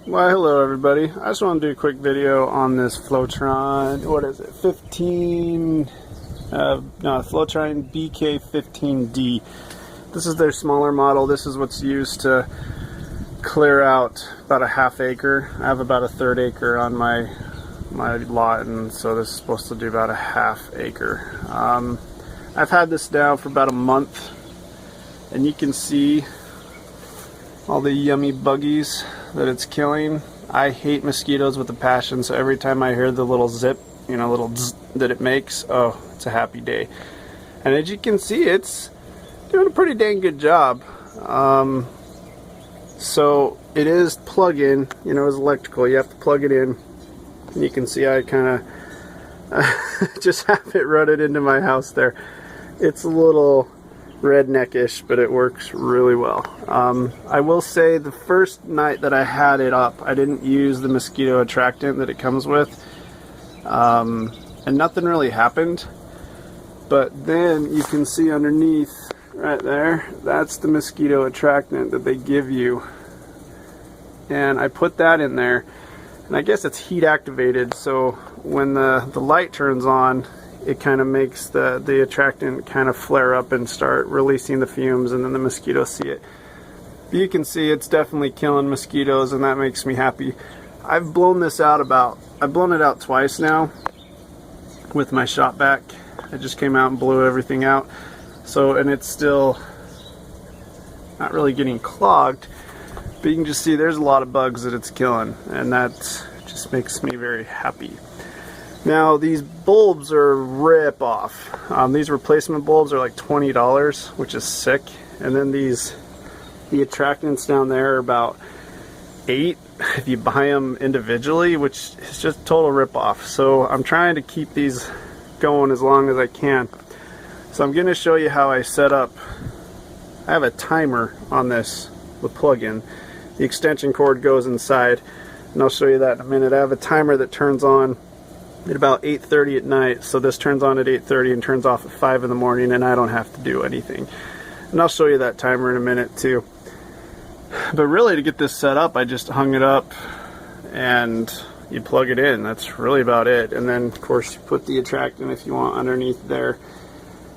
Well, hello everybody. I just want to do a quick video on this Flowtron, what is it, Flowtron BK15D. This is their smaller model. This is what's used to clear out about a half acre. I have about a third acre on my lot, and so this is supposed to do about a half acre. I've had this now for about a month, and you can see all the yummy buggies that it's killing. I hate mosquitoes with a passion, so every time I hear the little zip, little zzz that it makes, oh, it's a happy day. And as you can see, it's doing a pretty dang good job. So it is plug-in, it's electrical. You have to plug it in. And you can see I kind of just have it run it into my house there. It's a little redneckish, but it works really well. I will say the first night that I had it up, I didn't use the mosquito attractant that it comes with, and nothing really happened. But then you can see underneath right there, that's the mosquito attractant that they give you, and I put that in there, and I guess it's heat activated, so when the light turns on, it kind of makes the attractant kind of flare up and start releasing the fumes, and then the mosquitoes see it. But you can see it's definitely killing mosquitoes, and that makes me happy. I've blown it out twice now with my shop vac. I just came out and blew everything out. So, and it's still not really getting clogged, but you can just see there's a lot of bugs that it's killing, and that just makes me very happy. Now these bulbs are rip off. These replacement bulbs are like $20, which is sick. And then the attractants down there are about $8 if you buy them individually, which is just total rip off. So I'm trying to keep these going as long as I can. So I'm going to show you how I set up. I have a timer on this with plug-in. The extension cord goes inside, and I'll show you that in a minute. I have a timer that turns on at about 8:30 at night, so this turns on at 8:30 and turns off at 5 in the morning, and I don't have to do anything. And I'll show you that timer in a minute too. But really, to get this set up, I just hung it up and you plug it in. That's really about it. And then of course you put the attractant if you want underneath there,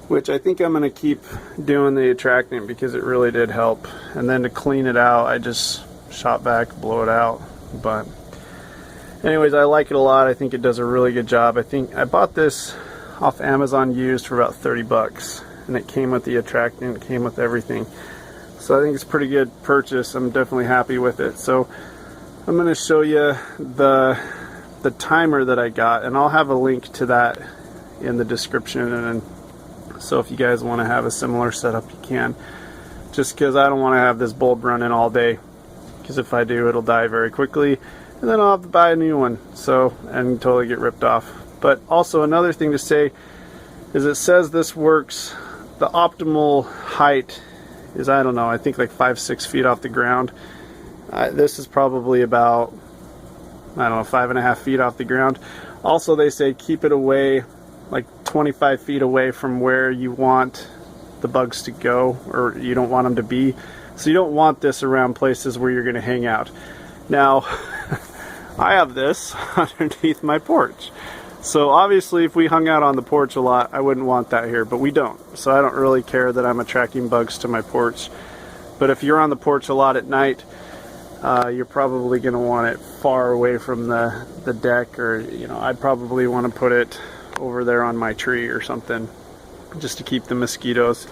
which I think I'm going to keep doing the attractant because it really did help. And then to clean it out, I just shop back, blow it out. But anyways, I like it a lot. I think it does a really good job. I think I bought this off Amazon used for about 30 bucks, and it came with the attractant, it came with everything. So I think it's a pretty good purchase. I'm definitely happy with it. So I'm going to show you the timer that I got, and I'll have a link to that in the description. And so if you guys want to have a similar setup, you can. Just because I don't want to have this bulb running all day, because if I do, it'll die very quickly. And then I'll have to buy a new one, and totally get ripped off. But also another thing to say is it says this works, the optimal height is, I don't know, I think like 5-6 feet off the ground. This is probably about, I don't know, 5.5 feet off the ground. Also they say keep it away, like 25 feet away from where you want the bugs to go, or you don't want them to be. So you don't want this around places where you're going to hang out. Now, I have this underneath my porch. So obviously if we hung out on the porch a lot, I wouldn't want that here, but we don't. So I don't really care that I'm attracting bugs to my porch. But if you're on the porch a lot at night, you're probably going to want it far away from the deck, or I'd probably want to put it over there on my tree or something, just to keep the mosquitoes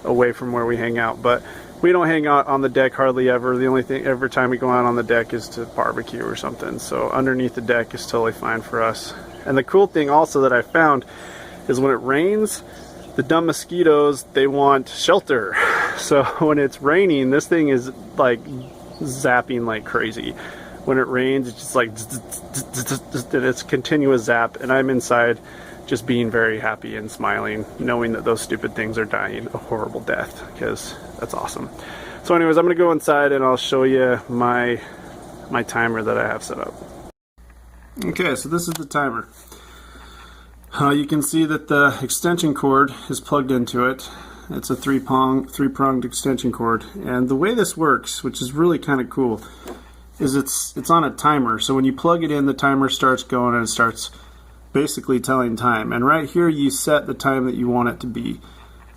away from where we hang out. But we don't hang out on the deck hardly ever. The only thing, every time we go out on the deck is to barbecue or something. So underneath the deck is totally fine for us. And the cool thing also that I found is when it rains, the dumb mosquitoes, they want shelter. So when it's raining, this thing is like zapping like crazy. When it rains, it's just like, and it's continuous zap, and I'm inside just being very happy and smiling, knowing that those stupid things are dying a horrible death, because that's awesome. So anyways, I'm gonna go inside and I'll show you my timer that I have set up. Okay, so this is the timer. You can see that the extension cord is plugged into it. It's a three-pronged extension cord, and the way this works, which is really kind of cool, is it's on a timer. So when you plug it in, the timer starts going and it starts basically telling time. And right here you set the time that you want it to be.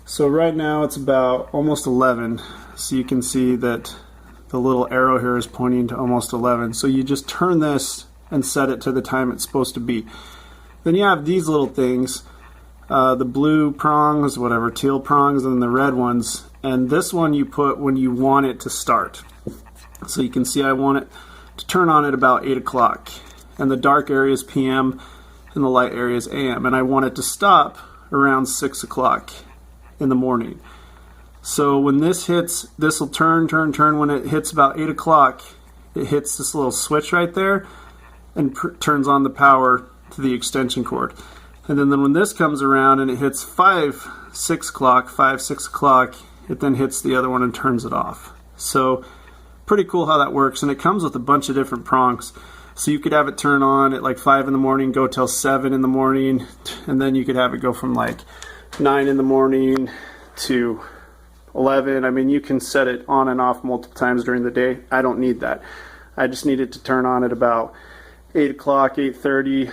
So right now it's about almost 11. So you can see that the little arrow here is pointing to almost 11. So you just turn this and set it to the time it's supposed to be. Then you have these little things, the blue prongs, whatever, teal prongs, and the red ones. And this one you put when you want it to start. So you can see I want it to turn on at about 8 o'clock. And the dark area is PM and the light area is AM. And I want it to stop around 6 o'clock in the morning. So when this hits, this will turn. When it hits about 8 o'clock, it hits this little switch right there and turns on the power to the extension cord. And then when this comes around and it hits 6 o'clock, it then hits the other one and turns it off. So pretty cool how that works. And it comes with a bunch of different prongs. So you could have it turn on at like 5 in the morning, go till 7 in the morning, and then you could have it go from like 9 in the morning to 11. I mean, you can set it on and off multiple times during the day. I don't need that. I just need it to turn on at about 8 o'clock, 8:30,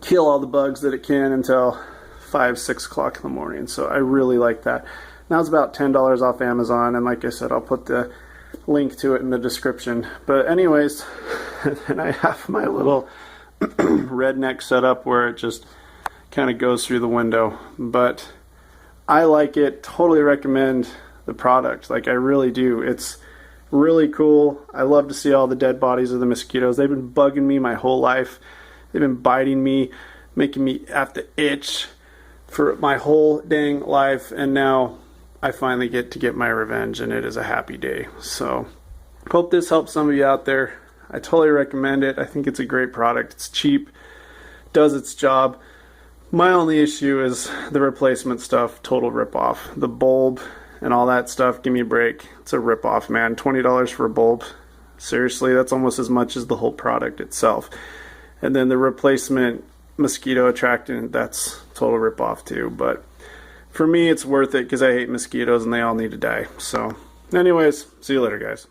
kill all the bugs that it can until 5, 6 o'clock in the morning. So I really like that. Now it's about $10 off Amazon, and like I said, I'll put the link to it in the description. But anyways, and I have my little redneck setup where it just kind of goes through the window. But I like it, totally recommend the product. Like, I really do. It's really cool. I love to see all the dead bodies of the mosquitoes. They've been bugging me my whole life. They've been biting me, making me have to itch for my whole dang life, and now I finally get to get my revenge, and it is a happy day. So hope this helps some of you out there. I totally recommend it. I think it's a great product. It's cheap, does its job. My only issue is the replacement stuff, total ripoff. The bulb and all that stuff, give me a break. It's a ripoff, man. $20 for a bulb. Seriously, that's almost as much as the whole product itself. And then the replacement mosquito attractant, that's total ripoff too. But for me, it's worth it because I hate mosquitoes and they all need to die. So anyways, see you later, guys.